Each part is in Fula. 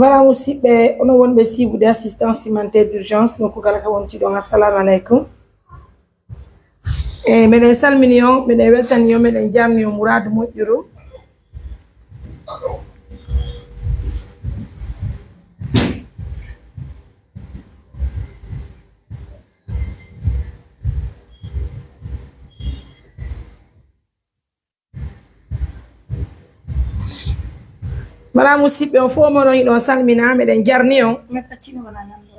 Voilà musidɓe ono wonɓe sibude assistance humanitaire d'urgence nokku kala ka wonti ɗon assalamu aleykum meɗen salmini on meɗen weltani on meɗen jarni on Mouradu moƴƴuru Voilà musidɓe on fof moɗon yiɗon salmina meɗen jarni on mettaccino wala ñamɗo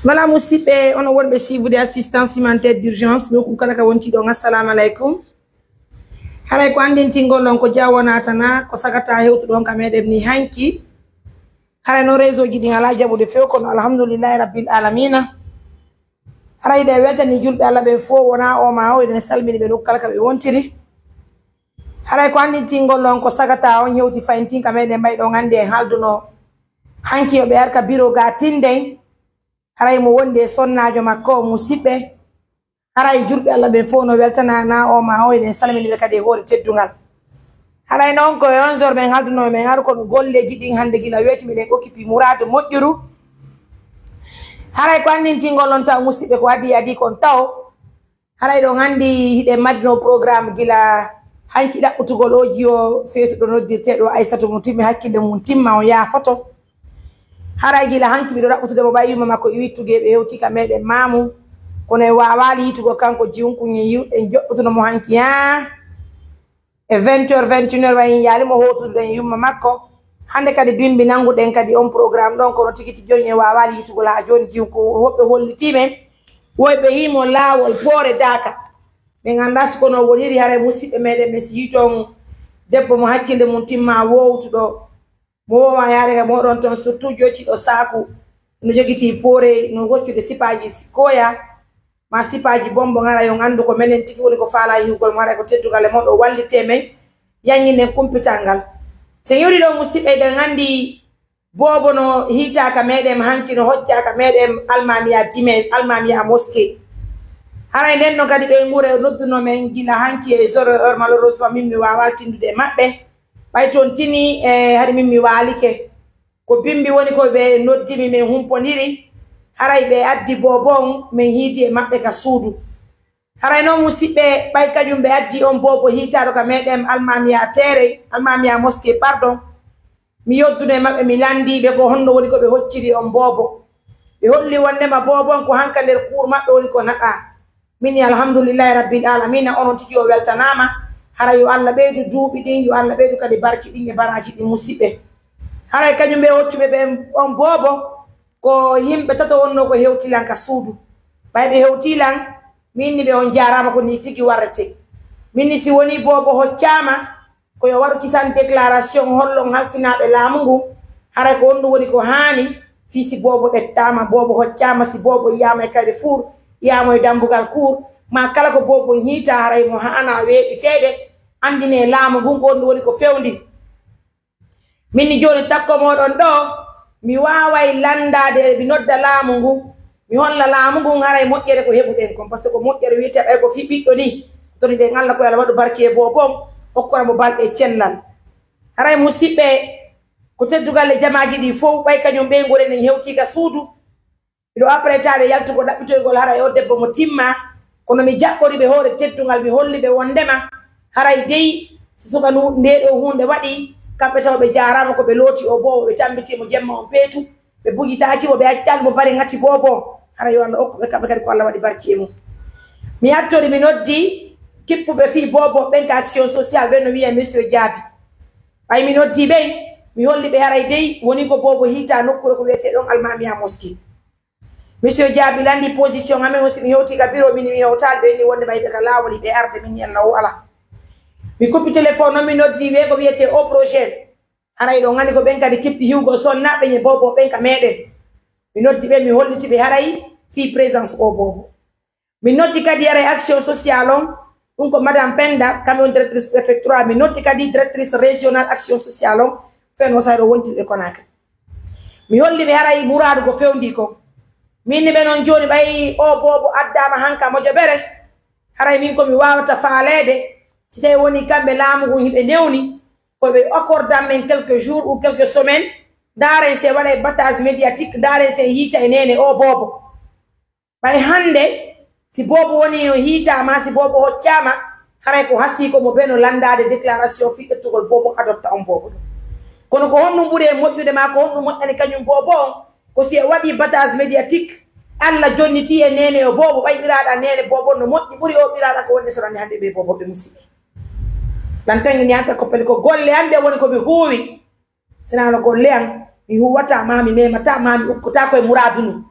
Voilà musidɓe ono wonɓe sibude assistance humanitaire d'urgence nokku kala ka wonti ɗon assalamu aleykum haray ko andintingol ɗon ko jawonatana ko sagata hewtuɗon ka meɗen ni hanki haray no réseau ji ɗin ala jaɓude few kono alhamdoulillahi rabbil alamina haray ɗe weltani julɓe Allah ɓe fo wona o ma o eɗen salmini ɓe nokku kala ka ɓe wontiri haray ko andintingol ɗon ko sagata on hewti fayintin ka meɗen mbayɗon hande en halduno hanki yoɓe arka bureau ga tinden haray mo wonde sonnajo makko o musidɓe haray julɓe Allah ɓe fof no weltana na o ma o eɗen salmini ɓe kadi e hoore teddugal haray noon ko 11h men halduno men ar kono golleji ɗin hande gila weeti miɗen occupi Mouradu moƴƴuru haray ko andintingol on taw musidɓe ko adi kon taw haray ɗon andi hiɗen maddino programme gila hanki ɗaɓɓutugol oji o feetuɗo noddirteɗo Aissatou mo timmi hakkille mum timma o yaafoto haray gila hanki miɗo ɗaɓɓutude mo ɓay yumma makko iwittugue ɓe hewti ka meɗen mamu kono e wawali yitugo kanko jiwunkuñe en joɓɓutuno mo hanki ha e 20h 21h wayin yaalimo hotuɗen yumma makko hande kadi bimbi nanguɗen kadi on programme ɗon kono tigiti joni e wawali yitugol ha joni jiwko woɓɓe hollitimen woyɓe himo lawol poore daka ɓe ganda sikono woniri haray musidɓe meɗen ɓe si yiton debbo mo hakkille mum timma wowtuɗo mo wowa yaade ka moɗon toon surtout jottiɗo saku no jogiti poore no goccude sipaji koya ma sipaji bombo ngara yo andu ko menen tigi woni ko faala yugol mo haray ko teddugal e moɗo wallite men yanñinen kumpital ngal so yori ɗo musidɓe ɗen andi bobo no hitaka meɗen hanki no hojjaka meɗen almamiya dime almamiya mosquée haray nden ɗon kadi ɓe guure nodduno men gila hanki e 0h malheureusement min mi wawa tindude e maɓɓe ɓay toon tini e haade min mi waalike ko bimbi woni ko ɓe noddimi min humponiri haray ɓe addi bobon min hiidi e maɓɓe ka suudu haray noon musidɓe ɓay kañum ɓe addi on bobo hiitaɗo ka meɗen almamiya tere almamiya mosquée pardon mi yodduno e maɓɓe mi landiɓe ko honno woni ko ɓe hocciri on bobo ɓe holli wondema bobon ko hanka nder cour maɓɓe woni ko naqa min alhamdoulillahi rabbil alamina onon tigi o weltanama haray yo Allah ɓeydu duuɓi ɗin yo Allah ɓeydu kadi barki ɗin e baraji ɗin musidɓe haray kañum ɓe hoccuɓe ɓe on bobo ko yimɓe tato wonno ko hewtilan ka suudu ɓay ɓe hewtilan minni ɓe on jarama ko ni tigi warrete minni si woni bobo hoccama koyo waru kisan déclaration hollon halfinaɓe laamu ngu haray ko wonɗum woni ko haani fi si bobo ɗettama bobo hoccama si bobo yiyama e Carrefour yiyama e dambugal cour ma kala ko bobo hiita haray mo hana weeɓitede andine laamu ngu ko wonɗum woni ko fewndi minni joni takko moɗon ɗo mi waway landade mi nodda laamu ngu mi holla laamu ngu haray moƴƴere ko heɓuɗen kon par ce que ko moƴƴere wiyete ɓay ko fi ɓiɗɗo ni toni ɗen Allah ko Allah waɗu barke bobon hokkoramo balɗe cellal haray musidɓe ko teddugal e jamaji ɗi fof ɓay kañum ɓe goren en hewtika suudu miɗo apprêtade yaltugo ɗaɓɓitoygol haray o debbo mo timma kono mi jaɓɓori ɓe hoore teddugal mi holli ɓe wondema haray dey si suka nde ɗo hunde waɗi kamɓe taw ɓe jarama ko ɓe looti o bobo ɓe tambitimo jemma on peetu ɓe bugitakimo ɓe accalmo bari ngati bobo hara yo Allah hokkuɓe kamɓe kadi ko Allah waɗi barki e mum mi hattori mi noddi kippuɓe fi bobo ɓen ka action sociale ɓen no wiye monsieur Diaby ɓay mi noddi ɓen mi holli ɓe haray dey woni ko bobo hiita nokkure ko wiyete ɗon almamiya mosquée monsieur Diaby landi position amen aussi mi hewti ka bureau min mi hewtali ɓe ni wonde ɓayɓe ka lawoli ɓe arde min Allah o ala mi kuppi téléphone noon mi noddi ɓe ko wiyete au projet haray ɗo gandi ko ɓen kadi kippi hiwgo sonnaɓe ñe bobo ɓen ka meɗen mi noddi ɓe mi holliti ɓe haray fi présence o bobo mi noddi kadi haray action sociale on ɗum ko madame Penda kamɓe on directrice préfectoral mi noddi kadi directrice régional action sociale on fen o sayro wontirɓe Conakry mi holli be haray muradu go fewndi ko min be non joni bay o bobo addama hanka mojo bere haray min ko mi wawata faalede si tay woni kambe laamu ko himbe newni ko be accordam men quelques jours ou quelques semaines dare se wala battage médiatique dare se hita enene o bobo bay hande si bobo woni no hita ma si bobo hoccama haray ko hasi ko mo beno landade déclaration fi ettugol bobo adopta on bobo kono ko honno mbure modjude ma ko honno modani kanyum bobo ko si wadi battage médiatique alla jonniti e nene o bobo bay birada nene bobo no moddi buri o birada ko wonde sorande hande be bobo be musibe lan tangi nyata ko pel ko golle hande woni ko be huwi sina no golle an mi huwata mami memata mami ukkuta ko e muradunu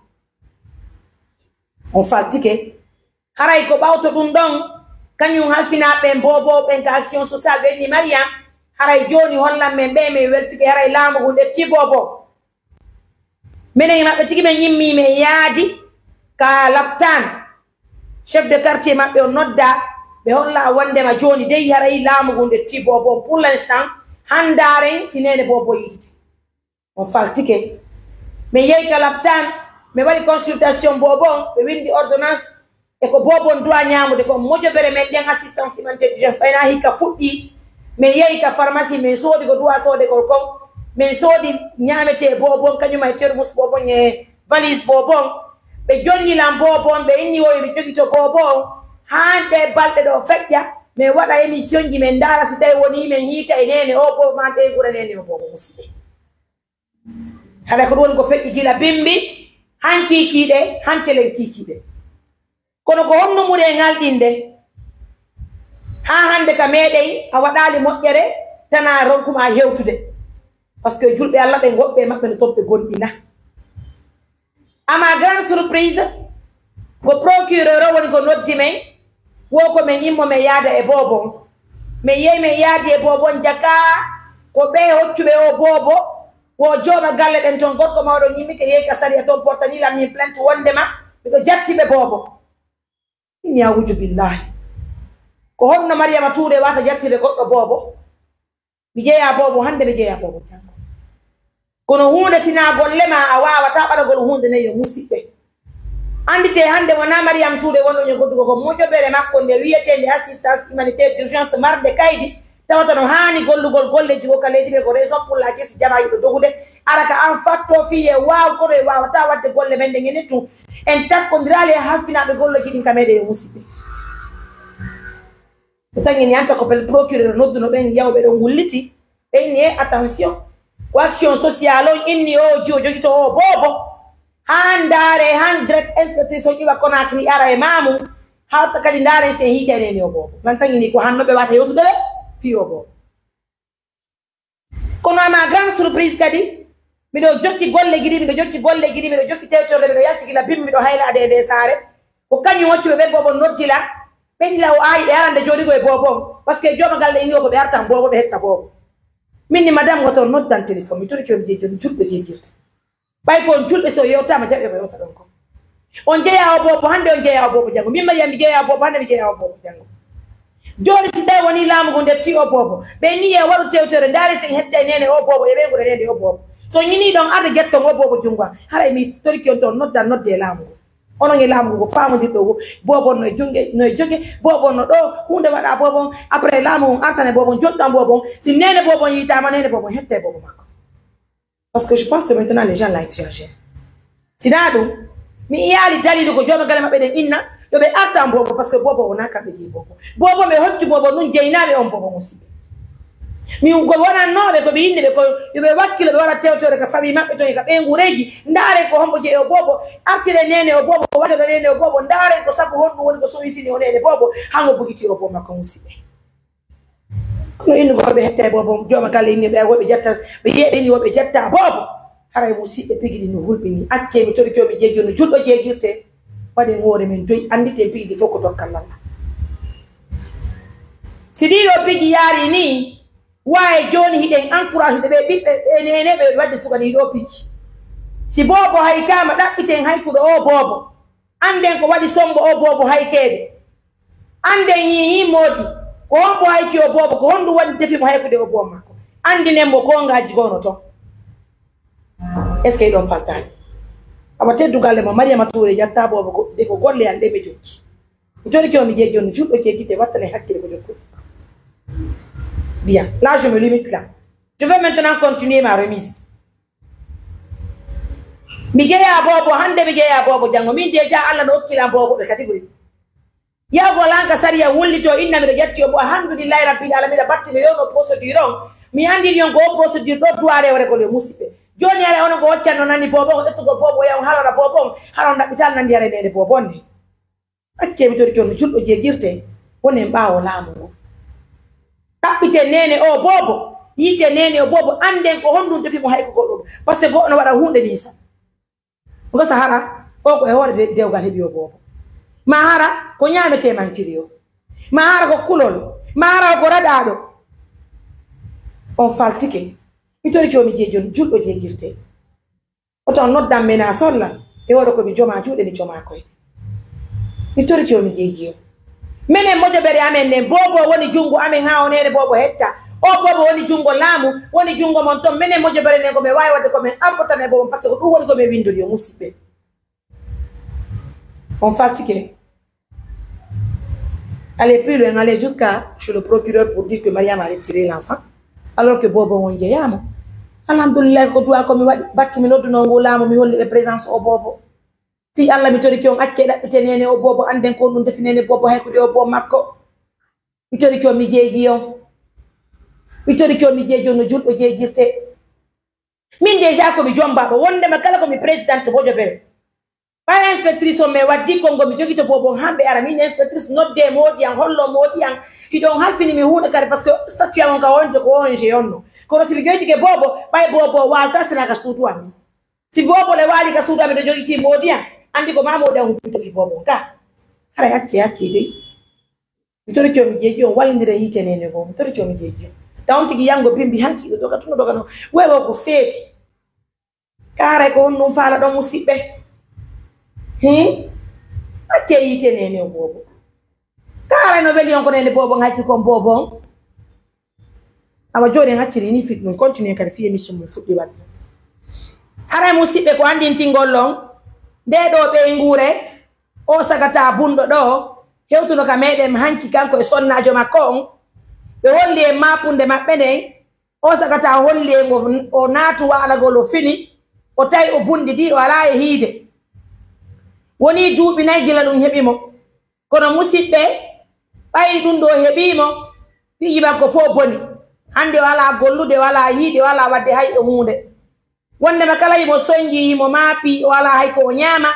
on fatike haray ko bawto dum don kanyum halfina be bobo be action sociale be ni mariam haray joni hollam men be me weltike haray laamu hunde ti bobo menen mabbe tigi men yimmi me yaadi ka laptan chef de quartier mabbe o nodda be holla wonde ma joni dey haray laamu hunde ti bobo pour l'instant handaren sinene bobo yiti on faltike me yey ka laptan me wali consultation bobo be windi ordonnance e ko bobo doa nyaamude ko mojo bere men den assistance humanitaire d'urgence bayna hikka fuddi me yey ka pharmacie me sodi ko doa sode ko men sodi nyamete bobo kanyuma e termus bobo nye valise bobo be jonni lam bobo be inni o be jogito bobo hande balde do fejja me wada émission ji men dara si tay woni men hita e nene o bobo man be gura nene o bobo musibe hala ko don ko fejji gila bimbi hanki kide hantelen kikide kono ko honno mure ngaldinde ha hande ka medey a wadali mojjere tana ronkuma hewtude parce que julbe Allah be gobbe mabbe no toppe gondina ama grande surprise go procureur woni go noddi men wo ko men yimmo me yaada e bobo me yey me yaadi e bobo jaka ko be hoccube o bobo wo joma galle den ton gorko mawdo nyimmi ke yey ka sari ton portani la mi plainte wonde ma ko jatti be bobo inni awuju billahi ko honno Mariama Touré wata jattire goddo bobo mi jeya bobo hande mi jeya bobo jango kono hunde sina golle ma a wawata badagol hunde ne yo musibe andite hande wona Mariama Touré wono nyo goddugo ko mojo bere makko nde wiyetende assistance humanitaire d'urgence marde kaydi tawata no hani gollugol golleji ko kaledi be ko raison pour la caisse jama yido dogude araka an fatto fiye waaw ko do wawata wadde golle men de ngene tu en takkondirale hafina be golloji din kamede yo musibe tangi ni anta ko pel procureur nodduno ben yawbe do ngulliti be ni attention ko action sociale on inni o jogito o bobo handare 100 inspecteur iba Conakry ara e mamu hawta kadi ndare se hita nene o bobo lan tangi ni ko hanno be wata yotude fi o bobo kono ama grande surprise kadi mido jokki golle gidi mido jokki golle gidi mido jokki tewtorde mido yatti gila bimmi do hayla de sare ko kanyu woccu be bobo noddila ben law ay be arande jodi go e bobo parce que joma galle indi ko be arta bobo be hetta bobo minni madame woto noddan téléphone mi tori ko mi jejon julbe jejirta bay ko julbe so yewta ma jabe ko yewta don ko on jeya o bobo hande on jeya o bobo jango mimma yami jeya o bobo hande mi jeya o bobo jango jori si tay woni laamu go detti o bobo be ni e waru tewtere ndari se hetta nene o bobo e be ngure nende o bobo so nyini don arde getto o bobo jungwa haray mi tori ko ton noddan nodde laamu ono ngi laamu go faamu diddo bobo no jonge bobo no do hunde wada bobo après laamu artane bobo jottam bobo si nene bobo yita ma nene bobo hette bobo makko parce que je pense que maintenant les gens la exagèrent si dadu mi iyali dalido ko joma gale mabbe den inna yo be artam bobo parce que bobo wona ka be bobo me hoccu bobo nun jeynabe on bobo musibe mi ko wona nobe ko be inde be ko yo be wakkilo be wala tewtore ka fami mabbe to ka be ngureji ndare ko hombo je o bobo artire nene o bobo wato nene o bobo ndare ko sabu honno woni ko so isini o nene bobo hango bugiti o bobo makko musibe kono inde ko be hetta bobo joma gale inde be wobe jatta be yede ni wobe jatta bobo haray musibe pigidi no hulbini acce mi tori ko be jeejo no juldo jeegirte wade ngore men doy andite pigidi foko dokkal Allah sidiro pigi yari ni waye joni hiden encourage de be bibbe enene be wadde suka ni do pigi si bobo hay kama dabbiten hay kudo o bobo anden ko wadi sombo o bobo hay kede anden yi modi ko hombo hay ki o bobo ko hondu wadi defi mo hay kude o bobo makko andine mo ko ngaji gono to est ce que ɗon faltani awa teddugalle mo mariama touré jatta bobo de ko golle ande be jokki joni ko mi jeejon julɗo jeegide wattane hakkile ko jokku bien là je me limite là je vais maintenant continuer ma remise mi jeeya bobo hande mi jeeya bobo jango min déjà Allah no hokkila bobo be catégorie ya volanga sariya wullito inna mi jetti o alhamdulillahi rabbil alamin batti mi yono procédure on mi andi yon go procédure do duare wore ko le musibe joni ara ono go waccanno nani bobo ko dettugo bobo yaw halana bobo haron dabbital nandi are nede bobo ne acce mi tori jonno juldo jeegirte wonen baawo laamu tabbite nene o bobo yite nene o bobo anden ko hondu defi mo hay ko goddo parce que goddo no wada hunde ni sa ngo sahara o ko e hore dewgal hebi o bobo mahara ko nyaamete man kiriyo mahara ko kulol mahara ko radado on faltike itori ko mi jeejon juldo jeegirte oton noddam mena solla e wodo ko mi joma juude ni joma koy itori ko mi jeejiyo menen mojo bere amen ne bobo woni jungo amen ha onene bobo hetta o bobo woni jungo laamu woni jungo mon ton menen mojo bere ne ko me wawi wadde ko men ampotane bobo parce que dum woni ko me windori yo musibe on fatigué. Allez plus loin, allez jusqu'à chez le procureur pour dire que Mariam a retiré l'enfant. Alors que Bobo on yamo. Alhamdulillah ko tuwa ko mi wadi batti mi noddu no ngolamo mi holli be présence o Bobo. Fi Allah mi tori ko acce dabbite nene o Bobo anden ko dum definene Bobo hay ko de o Bobo makko. Mi tori ko mi jeeji yo. Mi tori ko mi jeejo no juldo jeejirte. Min déjà ko mi jomba bo wonde ma kala ko mi présidente Bojo bere. Par inspectrice o me waddi kongo mi jogi to bobo hambe ara min inspectrice nodde modi an hollo modi an hidon halfini mi huude kare parce que statut am ka wonde ko onje yonno ko si jogi ke bobo bay bobo walta sina ka sutu am si bobo le wali ka sutu am do jogi ti modi an andi ko mamodo an huude fi bobo ka ara yakke de mi tori ko mi jeji on wallindire yite nene go mi tori ko mi jeji tawti gi yango bimbi hanki do ka tuno do ka no wewo ko feti kare ko non fala do musibbe acce yite nene o bobo kara no veli on ko nene bobo ngaki ko bobo awa jode ngaciri ni fit non continue kadi fi émission mo fuddi wadde hara musibbe ko andinti ngollon de do be ngure o sagata bundo do hewtuno ka meden hanki kanko e sonnajo makko on be holli e mapunde mabbe den o sagata holli e o natu wala golo fini o tay o bundi di o ala e hiide woni duubi nay gila dum hebimo kono musibbe bay dum do hebimo biiji makko fo boni hande wala gollude wala hiide wala wadde hay e hunde wonde ma kala yimo sonji yimo maapi wala hay ko nyama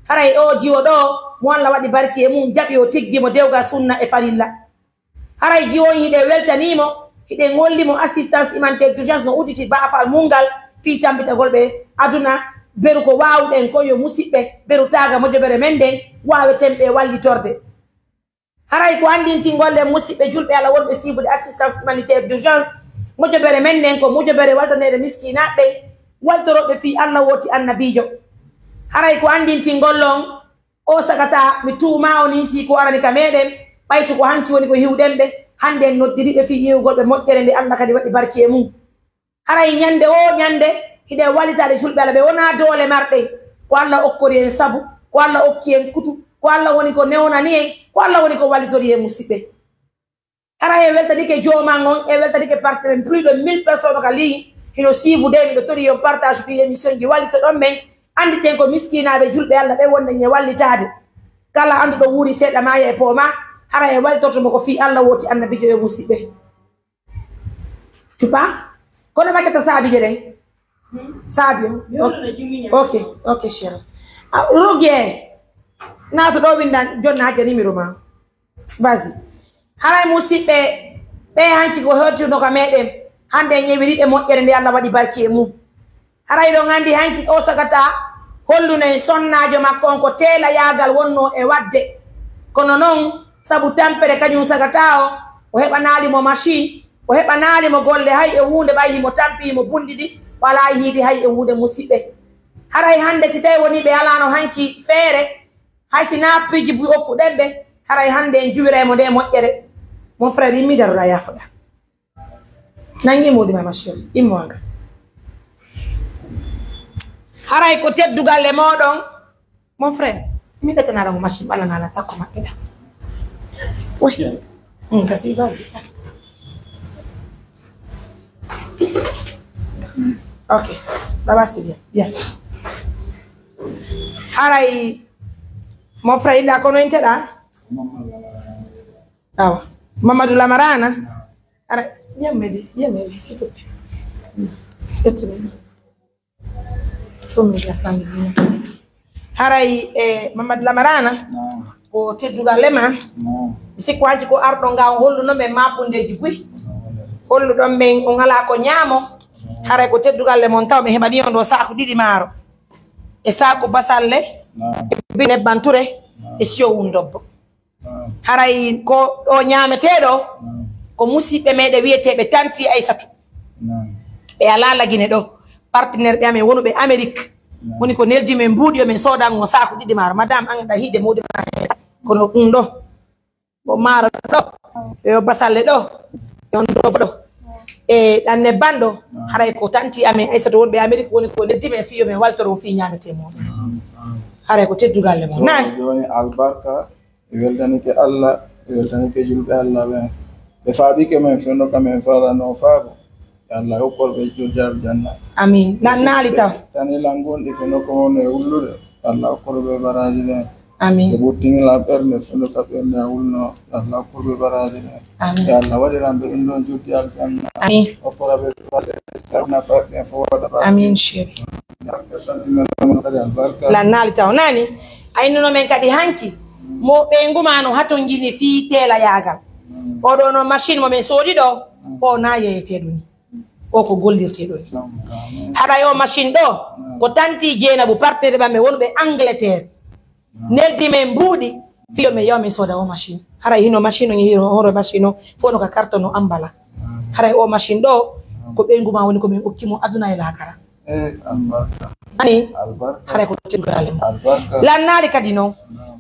haray o jiwo do mo Allah wadi barki e mum jabi o tiggi mo dewga sunna e farilla haray jiwo hide weltanimo hide ngollimo assistance humanitaire d'urgence no uditi baafal mungal fi tambita golbe aduna beru ko waawden ko yo musibbe beru taga mo jobere mende waawetembe wallitorde haray ko andinti golle musibbe julbe ala wonbe sibude assistance humanitaire d'urgence mo jobere menden ko mo jobere waltanede miskinabe waltorobe fi Allah woti annabijo haray ko andinti gollon o sagata mi tuuma oni si ko arani kameden baytu ko hanki woni ko hiwdembe hande noddiribe fi yewgolbe moddere nde Allah kadi wadi barki e mum haray nyande o nyande hide walitade julbe ala be wona dole marde ko Allah okkori en sabu ko Allah okki en kutu ko Allah woni ko newnani en ko Allah woni ko walitori e musibbe haray weltadi ke jomangon e weltadi ke partenaire plus de 1000 personnes ka li hino sivu de mi do tori on partage ki émission ji walito don men andi ten ko miskinaabe julbe Allah be wonde nye walitade kala andu do wuri sedda maya e poma hara e waltorto mo ko fi Allah woti annabi jo musibbe tu pas kono makata sabi gede sabi ok chéri rogie na to do windan jonna haje numéro ma vas-y hara musibbe be hanki ko hoto no ka meden hande nyewiri be moddere nde Allah wadi barki e mum haray do ngandi hanki o sagata hollune sonnajo makko ko tela yagal wonno e wadde kono non sabu tampere kanyum sagata o hebanali mo machine o hebanali mo golle hay e hunde bayi mo tampi mo bundidi wala hiidi hay e hunde musibbe haray hande si tay woni be alano hanki feere hay sina piji bu okku debbe haray hande en juwire mo de moddere mon frère yimmi darra yafuda nangi modi ma chérie immo anga haray ko teddugal le modon mon frère mi betana la machine bala na la takko makeda oui kasi vas-y ok là-bas c'est bien haray mon frère il a connu là ah Mamadou Lamarana haray viens m'aider s'il te plaît haray Mamadou Lamarana ko teddugal lema si ko aji ko ardo nga hollu no me mapundeji buy hollu don men on hala ko nyaamo haray ko teddugal le mon taw me hebadi on do saako didi maaro e saako basalle be ne banture e sio wundobbo haray ko do nyaametedo ko musibe mede wietebe tanti Aissatu e ala lagine do partenaire be amen wonube Amerique woni ko neldi men buudi men soda ngo saako didi maaro madame anga hiide modi ko no undo bo maaro do e basalle do e on do e dan ne bando haray ko tanti amen Aissatu wonbe Amerique woni ko neldi men fiyo men waltoro fi nyaamete mo haray ko teddugal le mo nan joni albarka weltani ke Allah weltani ke julbe Allah be faabi ke men fendo kamen fara no faabo Allah hokkol be jodar janna amin nan nali taw tani langon de fendo ko ne ullude Allah hokkol be baraji ne amin de botini la perne fendo ka perne ulno Allah hokkol be baraji ne amin ya Allah wadi rambe indon jodi al janna amin hokkol be sarna fa ke fawada amin chéri la nali taw nani ay no men kadi hanki mo be ngumano haton jini fi tela yagal odo no machine mo men sodi do o na yeyete doni o ko gollirte doni hada yo machine do ko tanti jeena bu partenaire ba me wonbe Angleterre neldi men mbudi fiyo me yo me soda o machine hara hino machine ngi horo machine fono ka carton no ambala hara o machine do ko be nguma woni ko men okkimo aduna ila kara albarka ani albarka hara ko tigale albarka la nali kadino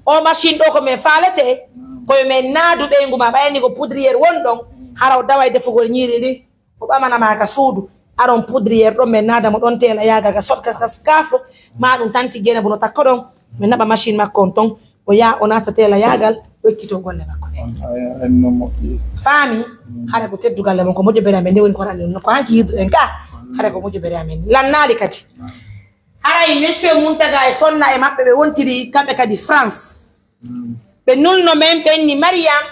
o machine do ko men falete ko men naadu be nguma bayni ko poudrière wondon haraw daway defugol ñiri di ko bamana ma ka suudu aron poudrière do men naada mo don tela yaga ga sotka kaskafo ma dum tanti gena bono takkodon men naba machine makko ton o ya onata tela yagal do kito golle makko ay no mokki fami hare ko teddugal mon ko mojo bere amen woni ko rande no ko hanki yidu en ka hare ko mojo bere amen lan naali kati haray monsieur Muntaga e sonna e mabbe be wontiri kambe kadi France be nulno men benni Mariam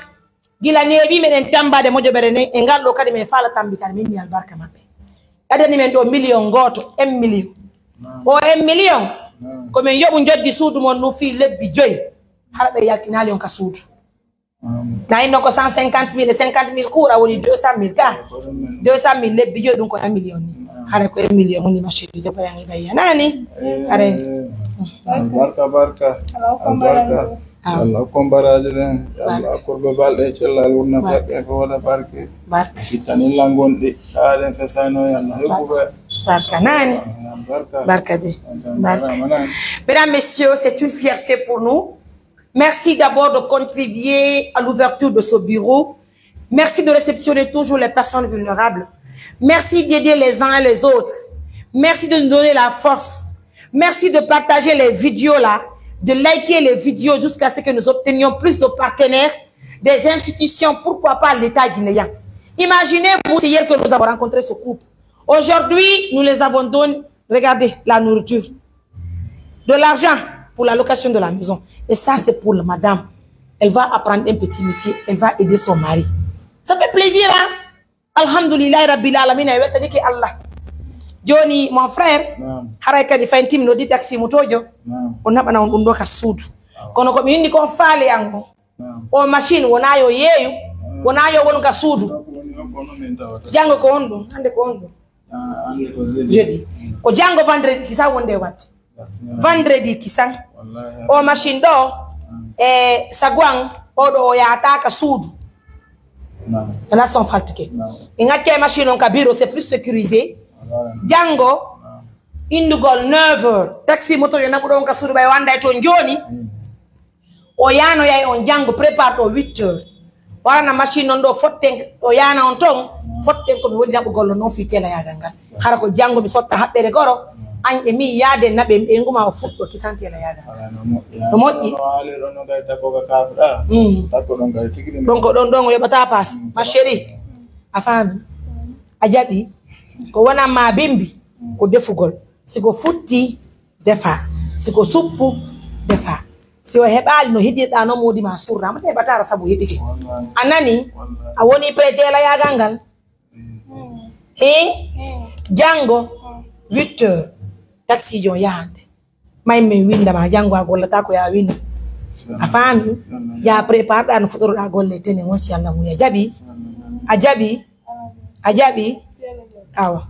gila nebi meden tambade mojo bere ne e ngaldo kadi me fala tambitare minni albarka mabbe adani men do million goto 1 million o 1 million ko men yobu joddi suudu mon no fi lebbi joy harbe yaltinali on ka suudu na ino ko 150.000 et 50.000 kura woni 200.000 ka 200.000 lebbi joy dum ko 1 million ni hare ko 1 million woni machine de bayangi dayya nani hare albarka Allah kombarajere Allah korbe balde cellal wonna be ko wala barke fitani langonde taalen fesano yalla hokube barka nani barka de mesdames messieurs, c'est une fierté pour nous. Merci d'abord de contribuer à l'ouverture de ce bureau. Merci de réceptionner toujours les personnes vulnérables. Merci d'aider les uns et les autres. Merci de nous donner la force. Merci de partager les vidéos là, de liker les vidéos jusqu'à ce que nous obtenions plus de partenaires, des institutions, pourquoi pas l'État guinéen. Imaginez-vous, c'est hier que nous avons rencontré ce couple. Aujourd'hui, nous les avons donné, regardez, la nourriture, de l'argent pour la location de la maison. Et ça, c'est pour la madame. Elle va apprendre un petit métier, elle va aider son mari. Ça fait plaisir, hein? Alhamdulillah, Rabbil Alamin, Allah. Johnny, mon frère, haraka di faintim no di taxi motojo, on abana on ndo ka sudu. Kono ko mindi ko faale yango. O machine wonayo yeyu, wonayo wonu ka sudu. Jango ko ondo, ande ko ondo. Jeudi. Ko jango vendredi kisa wonde wat. Vendredi kisa. O machine do sagwang odo ya ataka sudu. Là sont fatigués. Ingake machine on ka bureau c'est plus sécurisé. Django indugol 9h taxi moto yo nabudo on ka suru bay wanda to njoni o yano yai on jango prépare to 8h wana machine on do fotten o yana on ton fotten ko mi wodi nabugol no fi tela ya gangal hara ko jango mi sotta habbere goro an e mi yaade nabe be nguma futto ki santi la yaga no moji no gaita ko ka kafda takko don gaita tigri donc don yo bata pass ma chérie afami ajabi ko wana ma bimbi ko defugol siko futti defa siko suppu defa si o hebali no hidida no modi ma surna mate batara sabu hidike anani a woni prete la yaga ngal jango 8h taxi jo yande may me winda ma jango agolla ta ko ya winda afami ya prépare dan futuro da golle tene won si Allah mu ya ajabi awa.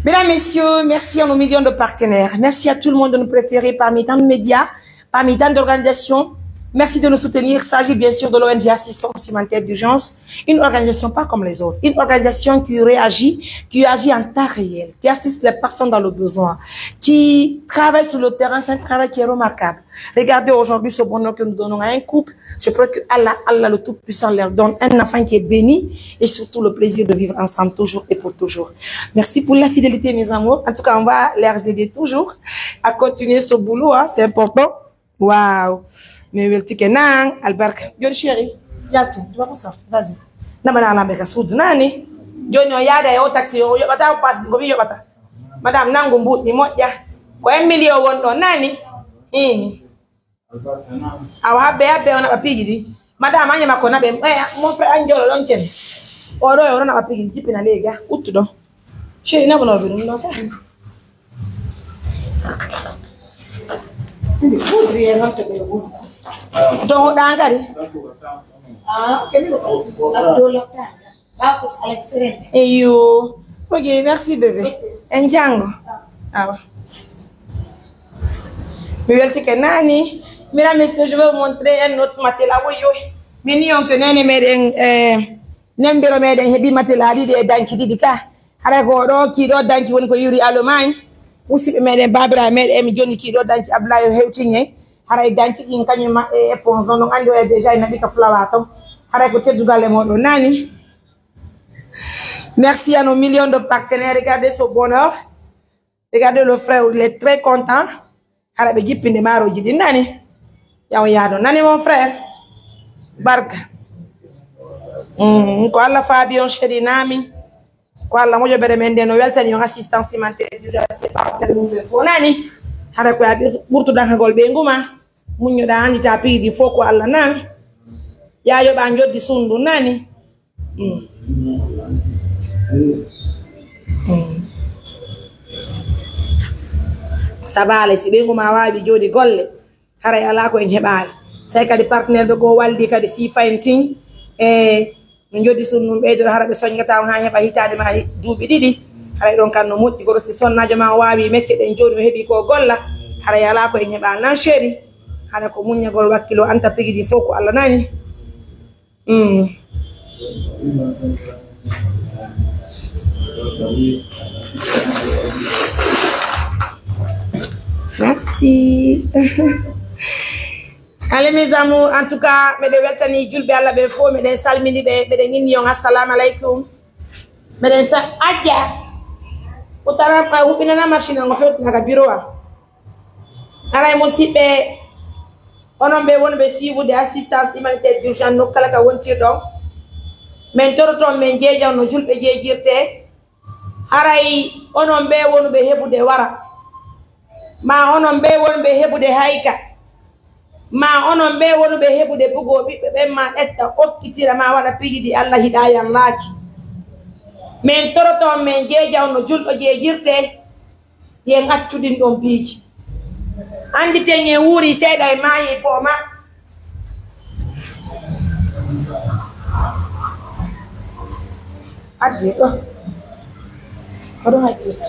Mesdames, messieurs, merci à nos millions de partenaires. Merci à tout le monde de nous préférer parmi tant de médias, parmi tant d'organisations. Merci de nous soutenir. Il s'agit bien sûr de l'ONG Assistance Humanitaire d'Urgence, une organisation pas comme les autres, une organisation qui agit en temps réel, qui assiste les personnes dans le besoin, qui travaille sur le terrain. C'est un travail qui est remarquable. Regardez aujourd'hui ce bonheur que nous donnons à un couple. Je crois que Allah le Tout-Puissant leur donne un enfant qui est béni et surtout le plaisir de vivre ensemble toujours et pour toujours. Merci pour la fidélité, mes amours. En tout cas, on va les aider toujours à continuer ce boulot. Hein. C'est important. Waouh! Mais wel tike nang albarka joni chéri yalti tu vas sortir vas-y na bana na beka sudu nani joni o yada yo taxi yo bata pass go bi yo bata madame nangu mbut ni moja ko 1 million wondo nani awa be ona bapigi di madame anya makona be mon frère anjolo don ken oro yo na bapigi jipi na lega utudo chéri na bono bi no fa ndi fudri e non te be bu donc dangari eyo ok merci bébé enjango awa mi welti ke nani mesdames, messieurs, je vais vous montrer un autre matelas woyo mini on que nene meden nembiro meden hebi matelas di de danki didi ka hara ko do ki do danki woni ko yuri Allemagne musibe meden babira meden mi joni ki do danki ablayo hewtinye haray danki kin kanyuma e ponzo no ando e déjà ina bika flawato haray ko teddugale modo nani. Merci à nos millions de partenaires. Regardez ce bonheur, regardez le frère, il est très content. Haray be jippinde maro jidi nani yaw yaado nani mon frère barka ko alla Fabio chéri nami ko alla mojo bere mende no weltani on assistance humanitaire c'est pas pour nani haray ko abi burtu dankagol be nguma munyo da andi tapi di foko alla nan ya yo ba njodi sundu nani sabale si be nguma wabi jodi golle haray ala ko en hebal say kadi partenaire be go waldi kadi FIFA en ting no njodi sundu be do harabe soñgata ha heba hitade ma duubi didi haray don kan no moddi goro si sonnajo ma wawi mekke den jodi no hebi ko golla haray ala ko en hebal nan chéri hana ko munyagol wakkilo anta pigidi foko alla nani merci. Allez mes amours, en tout cas me de weltani julbe alla be fo me de salmini be de ngini yon assalamu alaikum me de sa aja utara pa ubina na machine ngo fet na ka biro wa ara musibe onon be won be sivu de assistance humanitaire d'urgence no kala ka wonti do men toroto men jeejaw no julbe jeejirte haray onon be won be hebude wara ma onon be won be hebude hayka ma onon be won be hebude bugo bibbe be ma etta okkitira ma wala pigidi Allah hidayah laki men toroto men jeejaw no julbe jeejirte yen accudin don piiji andi tenye wuri seeda e maayi poma addi ko odo hattist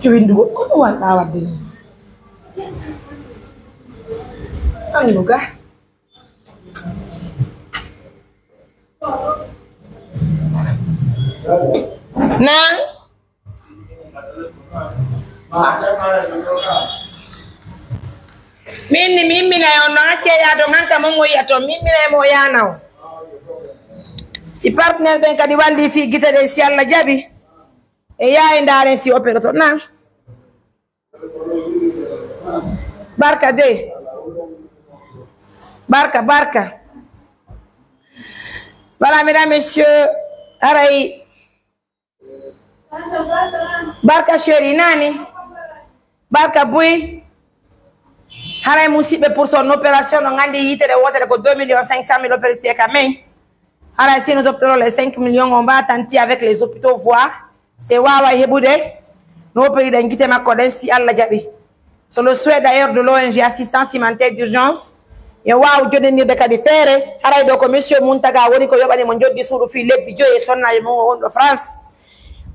ki windugo ko wanda wadde ni anduga na mimi na ono ake ya do nganta mongo ya to mimi na mo ya nawo si partner ben kadi walli fi gite de si Allah jabi e ya ndare si operato na Barka de. Barka. Voilà, mesdames, messieurs. Aray. Barka chéri nani. Barka bui. Haray musibe pour son opération. On a dit yite de water de 2 500 000 opérations quand même. Haray si nous obtenons les 5 millions, on va tenter avec les hôpitaux voir. C'est wawa heboude. Nos pays d'ingité ma coden si Allah jabi. Sur le souhait d'ailleurs de l'ONG assistance humanitaire d'urgence. Et waouh, je n'ai pas de faire. Haray donc monsieur Muntaga woni ko yobani mon jodi suru fi lepi jo e sonna e mon de France.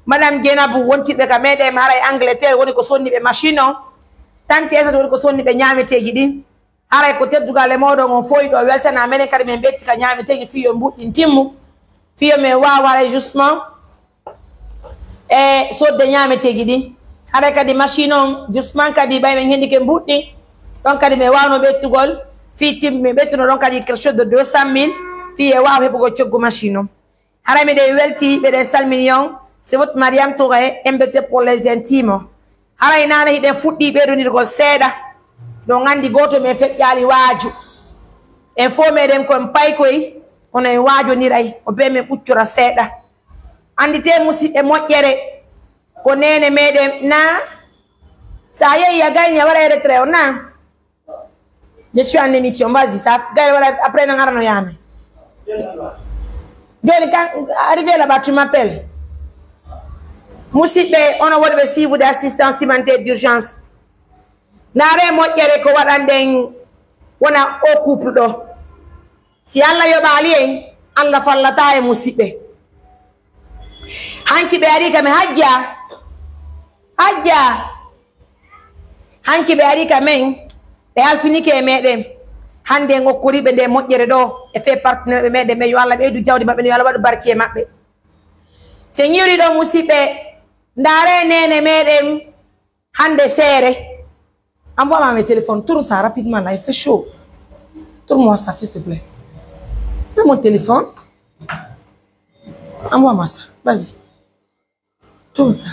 Madame Dieynabou wonti be ka mede haray Angleterre woni ko sonni be machine on. Tanti esa woni ko sonni be nyaameteji din. Haray ko teddugale modon on foyi do weltana menen kadi men betti ka nyaameteji fiyo mbuddin timmu. Fiyo me wawa justement e so de nyaameteji din. Haray kadi machine on justement kadi bay men hendi ke mbuddi. Donc kadi me wawno bettugol fi me bettuno donc kadi quelque chose de 200 000 fi e waw hebugo coggu machine. Haray me de welti be de salminion. C'est votre Mariam Touré, MBT pour les intimes. Haray nana hide fuddi be donirgol seeda. Do ngandi goto me fet yali waaju. Info medem ko pay koy kono e waaju niray o be me buccura seeda. Andi te musibe moƴƴere ko nene medem na sa yeyi ya gagna wala retrait na. Je suis en émission, vas-y, ça gagne wala après na ngarano yame. Joni quand arrivé là-bas tu m'appelles. Musibe on a wodbe sivu d'assistance humanitaire d'urgence. Nare moƴƴere ko waɗanden wona o couple ɗo. Si Allah yoɓali en Allah fallata e musiɓɓe. Hanki ɓe ari kame hajja hanki ɓe ari kamen ɓe alfinike e meɗen hande gokkoriɓe nde moƴƴere ɗo e fait partenaire ɓe meɗen ɓe yo Allah ɓeydu jawdi maɓɓe yo Allah waɗu barki e maɓɓe. Se ñiwri ɗo musiɓɓe ndare nene meɗen hande seere. Envoie-moi mes téléphones, tourne ça rapidement là, il fait chaud. Tourne-moi ça s'il te plaît. Fais mon téléphone. Envoie-moi ça, vas-y. Tourne ça.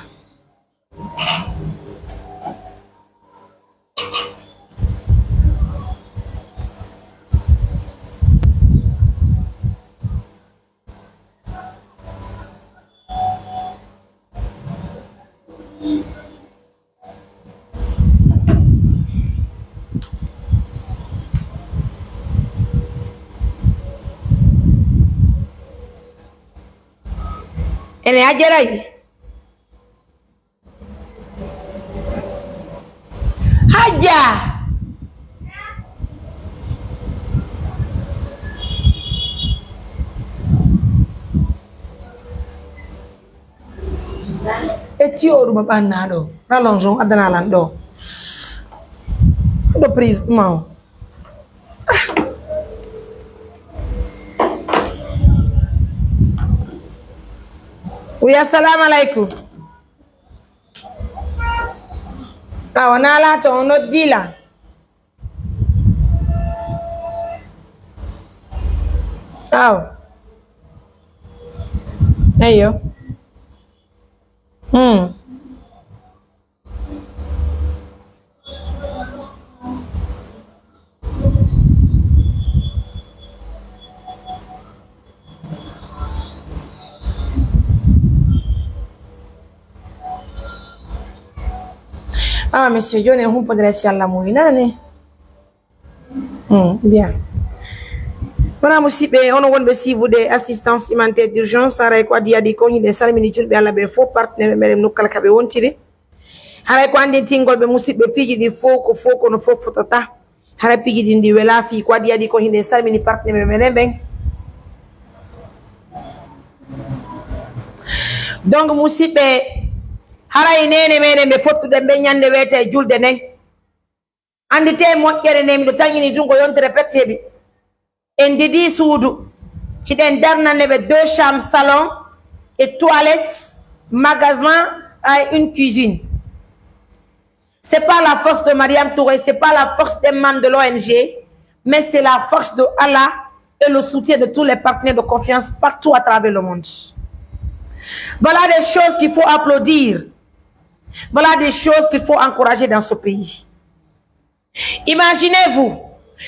Ene ajaray haja eti oruma banna do rallongeons adana lan do prise ma. Oui, assalamu alaikum. On a là ton autre dit là. Hey yo. Ah, monsieur, je n'ai pas de laisser à la mouinane. Bien. Voilà, monsieur, on a un si vous des assistance humanitaire d'urgence, ça a quoi dire qu'on y des salmini julbe à la be faux partenaire, mais nous calcabe on tire. Hara quoi des tingol be monsieur be pigi di faux ko no faux fotata. Hara pigi di wela fi quoi dire qu'on y des salmini partenaire, mais ben. Donc, monsieur, haray nene menen be fottude be nyande wete julde ne andi te moƴƴere ne mi do tangini jungo yontere pettebi en didi suudu hiden darnane be 2 chambres salon et toilettes magasin et une cuisine. C'est pas la force de Mariam Touré, c'est pas la force des membres de l'ONG, mais c'est la force de Allah et le soutien de tous les partenaires de confiance partout à travers le monde. Voilà des choses qu'il faut applaudir. Voilà des choses qu'il faut encourager dans ce pays. Imaginez-vous,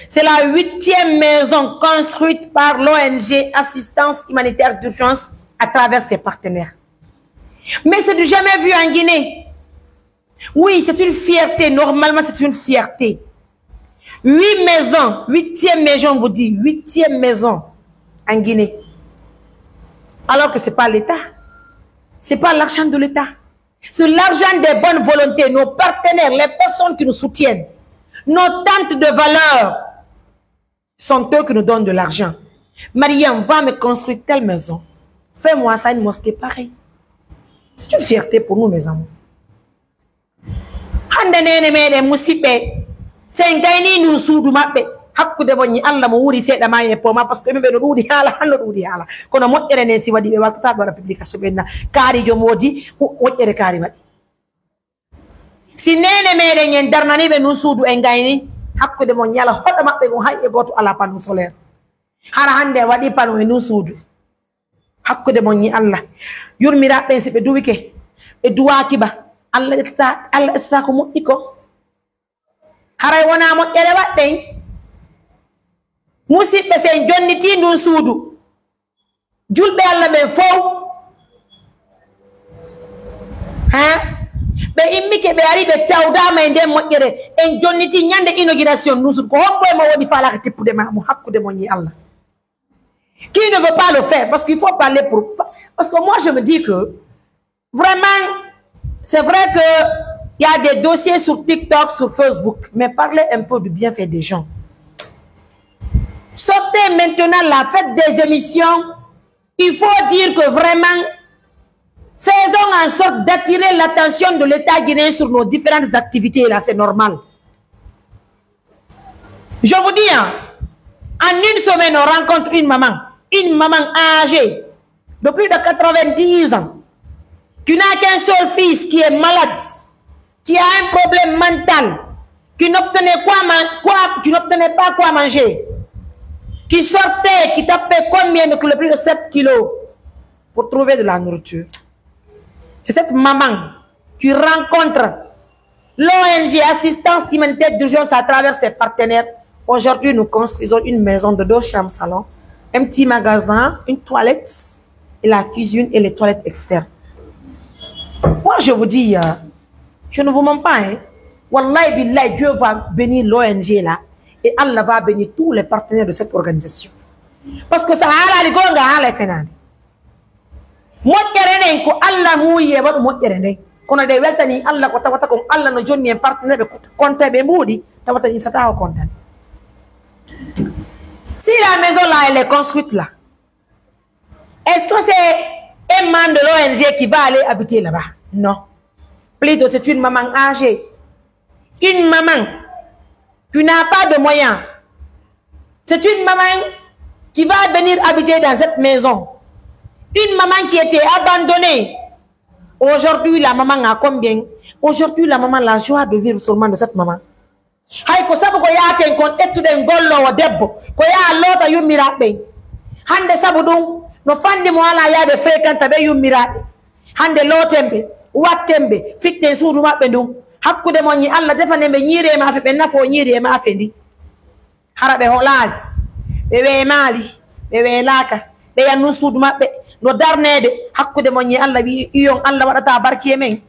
c'est la 8e maison construite par l'ONG Assistance Humanitaire d'Urgence à travers ses partenaires. Mais c'est du jamais vu en Guinée. Oui, c'est une fierté. Normalement, c'est une fierté. 8 maisons, 8e maison, on vous dit, 8e maison en Guinée. Alors que ce n'est pas l'État. Ce n'est pas l'argent de l'État. C'est l'argent des bonnes volontés, nos partenaires, les personnes qui nous soutiennent. Nos tantes de valeur sont eux qui nous donnent de l'argent. Mariam, va me construire telle maison. Fais-moi ça, une mosquée pareille. C'est une fierté pour nous, mes amis. C'est un gars nous sous mappe. Hakkude bonni Allah mo wuri seeda ma e poma parce que be no dudi hala hanno dudi hala kono moddere ne si wadi be waltata do publication benna kaari jo modi woddere kaari wadi si nene mede nyen darnani be no suudu en gayni hakkude mon nyala hodo mabbe go hay e goto ala panu solaire hara hande wadi panu e no suudu hakkude mon nyi Allah yurmira ben si be duwike e duwaki ba Allah ta ko moddi ko haray wona moddere wadden musidɓe sen jonniti ndun suudu julɓe Allah ɓe fof ɓe immike ɓe ari ɓe tawdama e nden moƴƴere en jonniti ñande inauguration ndun suudu ko hombo e ma woɗi falaka tippude ma mo hakkude mon ñi Allah qui ne veut pas le faire parce qu'il faut parler pour parce que moi je me dis que vraiment c'est vrai que il y a des dossiers sur TikTok, sur Facebook, mais parlez un peu du bienfait des gens. Sortez maintenant la fête des émissions. Il faut dire que vraiment, faisons en sorte d'attirer l'attention de l'État guinéen sur nos différentes activités. Là, c'est normal. Je vous dis, en une semaine, on rencontre une maman âgée de plus de 90 ans, qui n'a qu'un seul fils qui est malade, qui a un problème mental, qui n'obtenait pas quoi manger, qui sortait, qui tapait combien de kilos, plus de 7 kilos, pour trouver de la nourriture. C'est cette maman qui rencontre l'ONG Assistance Humanitaire d'Urgence à travers ses partenaires. Aujourd'hui, nous construisons une maison de 2 chambres salon, un petit magasin, une toilette, et la cuisine et les toilettes externes. Moi, je vous dis, je ne vous mens pas, hein. Wallahi billahi, Dieu va bénir l'ONG là. Et Allah va bénir tous les partenaires de cette organisation. Parce que ça a la gonga à la finale. Moi, je ko Allah mouye, va mo kerene. Qu'on a des weltani, Allah ko tawata ko Allah no jonni un partenaire be compte be moudi, tawata ni sata o compte. Si la maison là elle est construite là, est-ce que c'est un membre de l'ONG qui va aller habiter là-bas? Non. Plutôt c'est une maman âgée. Une maman qui n'a pas de moyens. C'est une maman qui va venir habiter dans cette maison. Une maman qui était abandonnée. Aujourd'hui, la maman a combien? Aujourd'hui, la maman a la joie de vivre seulement de cette maman. Hay ko sabu ko yaate kon ettude gollowo debbo ko ya lota yummiraɓe hande sabu ɗum no fandi mo ala yaade fréquente ɓe yummiraɓe hande lotemɓe wattemɓe fitten suudu maɓɓe ndum hakkude mon ñi Allah defane ɓe ñiiri e maafe ɓe nafo ñiiri e maafe ndi hara ɓe holaali ɓe weemaali ɓe weelaaka ɓe yannu suudu maɓɓe no darnede hakkude mon ñi Allah wi iyon Allah waɗata barki e men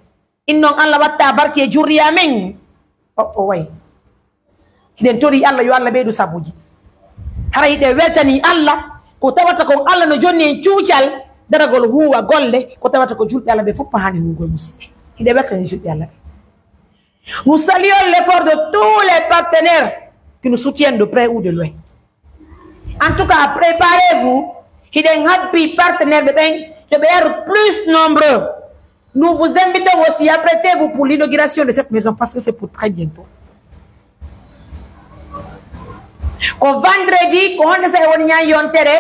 innon Allah watta barki e jurriya men o way hiɗen tori Allah yo Allah ɓeydu sabuji hara hiɗe weltani Allah ko tawata kon Allah no jonni en cuucal daragol huwa golle ko tawata ko julɓe Allah ɓe fof hani huugol musidɓe hiɗe weltani julɓe Allah ɓe. Nous saluons l'effort de tous les partenaires qui nous soutiennent de près ou de loin. En tout cas, préparez-vous. Il y a un partenaire de être plus nombreux. Nous vous invitons aussi à prêter-vous pour l'inauguration de cette maison parce que c'est pour très bientôt. Ko vendredi, ko honde sa woni nyaa yontere,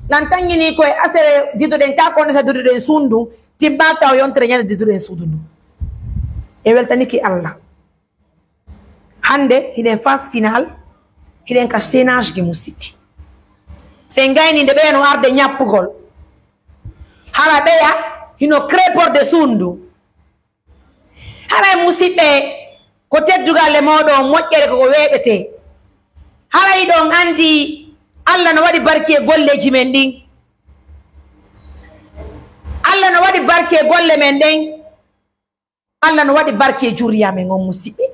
lantangini ko asere dido den ka ko honde sa dido den sundu, timbata yontere nyaa dido den sundu. E weltani ki Allah. Hande hiɗen phase finale hiɗen ka sénage ge musidɓe sen gayni nde ɓeya no arde ñappugol hara ɓeya hino créporde sundu haray musidɓe ko teddugalle moɗon moƴƴere koko weɓete haray ɗon andi Allah no waɗi barki e golleji men ɗin Allah no waɗi barki e golle men ɗen Allah no waɗi barki e juriya men on musidɓe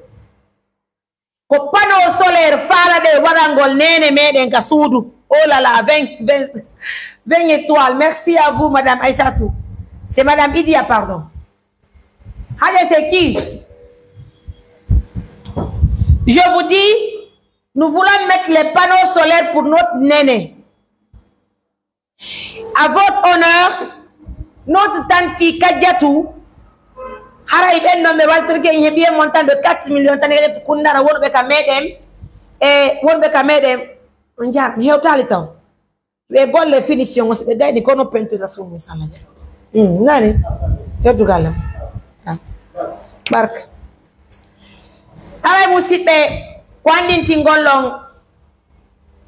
ko panneau solaire faalaɗe waɗangol nene meɗen ka suudu oh là là 20 étoiles merci à vous madame Aïssatou c'est madame Idia pardon Hadja c'est qui je vous dis nous voulons mettre les panneaux solaires pour notre néné à votre honneur notre tante Kadiatou haray ɓen noon ɓe waltorki en heeɓi un montant de 4 millions tan eɗen kundara wonɓe ka meɗen e wonɓe ka meɗen on jarat hewtali taw ɓe golle finition o so ɓe dayni kono peinture sumu samaja nani teddugallam barka haray musidɓe ko andintingol ɗon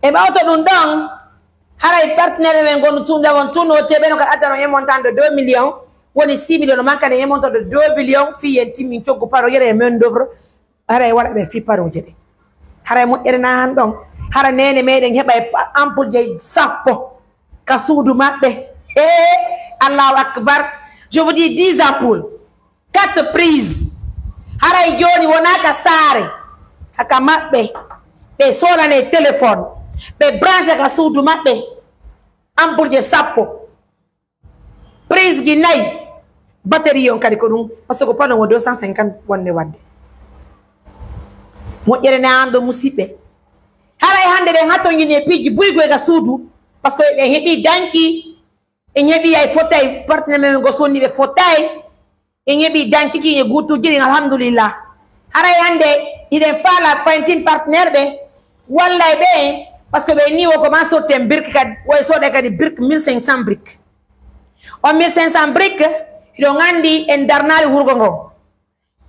e ɓawto ɗum ɗon haray partenaire men gonu tunde won tunnote ɓeno kadi addanon un montant de 2 millions woni 6 millions manque de un montant de 2 millions fi en timmin coggu paro yere main d'œuvre haray waɗa ɓe fi paroje ɗe haray moƴƴere na han ɗon hara nene meɗen heɓa ampoule je sappo ka suudu maɓɓe e allahu akbar je vous dis 10 ampoules 4 prises haray joni wonaka saare haka maɓɓe ɓe sonane téléphone ɓe branche ka suudu maɓɓe ampoule je sappo prise gi 4 batterie on kadi ko ɗum par ce que panneau o 250 wonde wadde moƴƴere ne an ɗo musidɓe haray hande ɗen hattoñini e piiji buygo e ka suudu par ce que ɗen heeɓi danki en heeɓi ay fottay partenaire men go sonni ɓe fottay en heeɓi dankiki e guutuji ɗin alhamdulillah haray hande iɗen faala fayntin partenaire ɓe walla e ɓe par ce que ɓe ni o commence sotten brique kadi woye soɗe kadi brique 1500 brique on 1500 brique iɗon andi en darnali wurgo ngo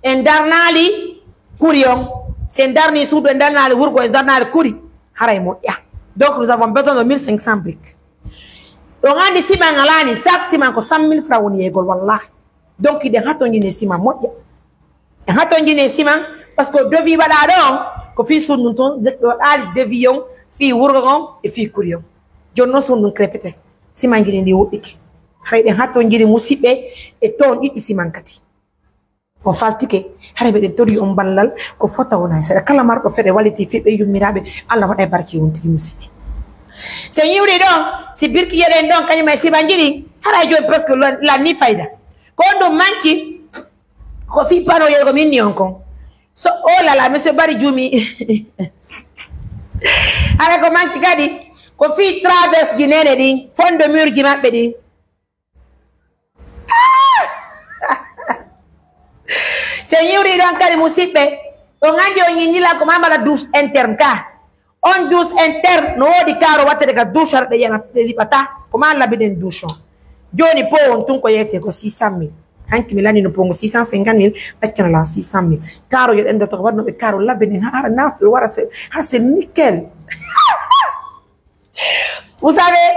en darnali kuri on si en darni suudu en darnali wurgo en darnali kuri haray moƴƴa donc nous avons besoin de 1500 briques ɗon andi siman alani chaque siman ko 100 000 francs woni yeygol wallahi donc iɗen hattoñine siman moƴƴa en hattoñine siman par ce que devis waɗa ɗo on ko fi suudu toon waɗali devis on fi wurgo on e fi kuri on joni noon suudu crépité siman jiɗi ndi woɗɗike haray ɗen hattoñiri musidɓe e toon ɗiɗi siman kadi on faltike haray ɓeɗen tori on ballal ko fota wona seeɗa kala marɗo feɗe walliti fiɓe yummiraɓe Allah waɗa e barke on tigi musidɓe so yiwri ɗon si birki yeɗen ɗon kañum e siman jiɗi haray joni presque lanni fayda ko on ɗum manki ko fi pano yeɗo ko minni on kon so oh là là monsieur Bari Djoumi haray ko manki kadi ko fi traverse ji nene ɗin fond de mur ji maɓɓe ɗin se yiwri ɗon kadi musidɓe ɗon andi o ñiññila ko mambaɗa douche interne ka on douche interne no woodi karo wattede ka douche haɗa ɗe yana ɗe liɓata ko ma labiɗen douche on joni po on tun ko yeyete ko 600 000 hanki mi lani no pongo 650 000 ɓaccanala 600 000 karo yoɗen ɗo to ko waɗnoɓe karo labbinen hara nato wara har c'est nickel vous savez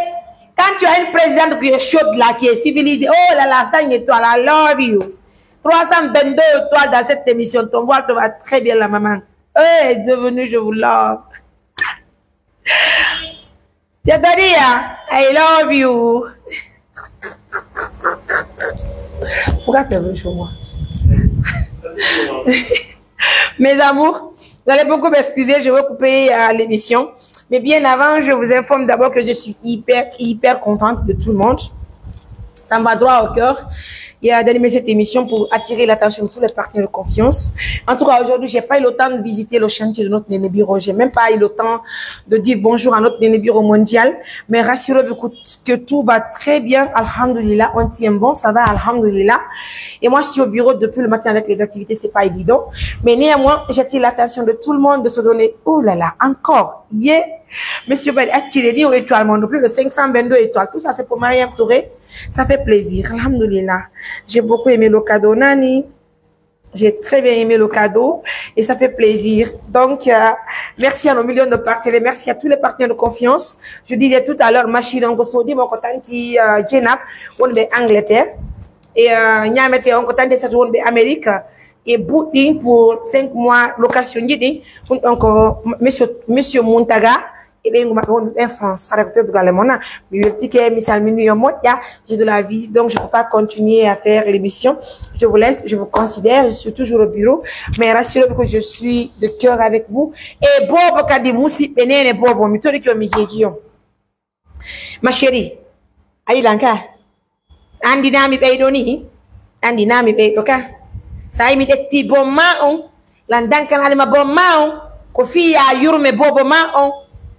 quand tu as une présidente qui est chaude là qui est civilisée oh là là 5 étoiles I love you 322 étoiles dans cette émission. Ton voile te va très bien, la maman. Elle est devenue, je vous love. Yadaria, I love you. Pourquoi tu es venu chez moi? Mes amours, vous allez beaucoup m'excuser, je vais couper l'émission. Mais bien avant, je vous informe d'abord que je suis hyper contente de tout le monde. Ça me va droit au cœur. Et d'animer cette émission pour attirer l'attention de tous les partenaires de confiance. En tout cas, aujourd'hui, j'ai pas eu le temps de visiter le chantier de notre Néné Bureau. J'ai même pas eu le temps de dire bonjour à notre Néné Bureau mondial. Mais rassurez-vous que tout va très bien. Alhamdulillah, on tient bon, ça va, alhamdulillah. Et moi, je suis au bureau depuis le matin avec les activités, c'est pas évident. Mais néanmoins, j'attire l'attention de tout le monde de se donner, oh là là, encore, yeah. Monsieur Bali, attirez aux étoiles, mon plus de 522 étoiles. Tout ça, c'est pour Mariam Touré. Ça fait plaisir. Alhamdulillah. J'ai beaucoup aimé le cadeau, Nani. J'ai très bien aimé le cadeau. Et ça fait plaisir. Donc, merci à nos millions de partenaires. Merci à tous les partenaires de confiance. Je disais tout à l'heure, Machine en Gosodi, mon cotanti, Jenap, on est Angleterre. Et Nyamete, on cotanti, ça, on est Amérique. et bouti pour 5 mois location dit donc monsieur Montaga et bien en France arrêtez de galer mona mais ticket misal minio motia j'ai de la visite donc je peux pas continuer à faire l'émission. Je vous laisse, je vous considère, je suis toujours au bureau mais rassurez-vous que je suis de cœur avec vous et bobo kadi musi benene bobo mi tori ko mi jejiyo ma chérie ayi lanka andi nami beydo ni andi nami beydo ka sai mi detti bomma on landan kanale ma bomma on ko fiya yurme bobo ma on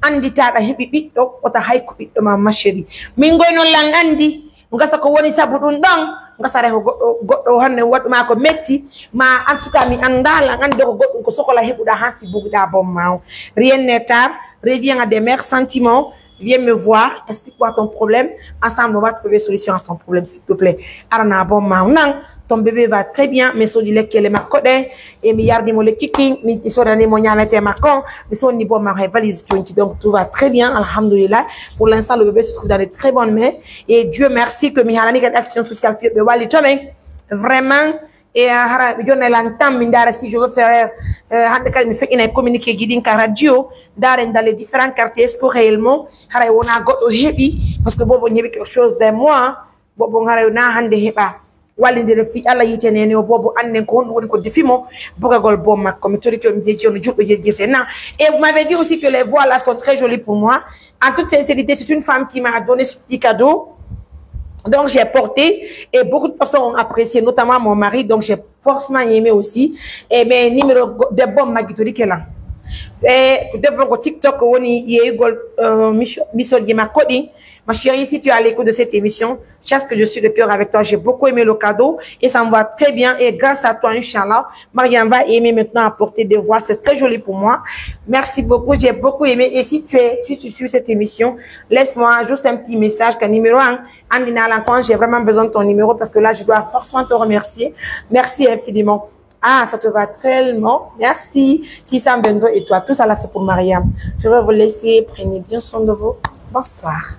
andi tada hebi biddo wata hayko biddo ma chérie min goy non lan andi ngasa ko woni sabu dun don ngasa re goddo honne waduma ko metti ma en tout cas mi andala ande ko goddo ko sokola hebuda hasi buguda bomma on rien n'est tard reviens à des meilleurs sentiments. Viens me voir, explique-moi ton problème. Ensemble, on va trouver solution à ton problème, s'il te plaît. Arana bon non, ton bébé va très bien, mais so dilek kele makode et mi yardi mo le kicking, mi so dane mo nyamete makon, mi so ni bon ma valise qui donc tout va très bien, alhamdulillah. Pour l'instant, le bébé se trouve dans de très bonnes mains et Dieu merci que mi harani kat action sociale fi be wali tome vraiment. Et si je veux faire communiquer guiding radio dans les différents quartiers, est-ce que réellement parce que bobo n'y quelque chose de moi bobo na hande heba wali de fi alla yitene ne bobo annen ko woni ko defimo bogagol bomma comme tori ko mi jeji on jubbe jeji na. Et vous m'avez dit aussi que les voix là sont très jolies pour moi. En toute sincérité, c'est une femme qui m'a donné ce petit cadeau. Donc j'ai porté et beaucoup de personnes ont apprécié, notamment mon mari. Donc j'ai forcément aimé aussi. Et mes numéros de bombe magitori qu'elle et de bon TikTok on y ma chérie, si tu es à l'écoute de cette émission, chasse que je suis de cœur avec toi. J'ai beaucoup aimé le cadeau et ça me va très bien. Et grâce à toi, Inch'Allah, Mariam va aimer maintenant apporter des voiles. C'est très joli pour moi. Merci beaucoup. J'ai beaucoup aimé. Et si tu suis cette émission, laisse-moi juste un petit message qu'un numéro 1. Andina Lancan, j'ai vraiment besoin de ton numéro parce que là, je dois forcément te remercier. Merci infiniment. Ah, ça te va tellement. Merci. 622 et toi. Tout ça là, c'est pour Mariam. Je vais vous laisser. Prenez bien soin de vous. Bonsoir.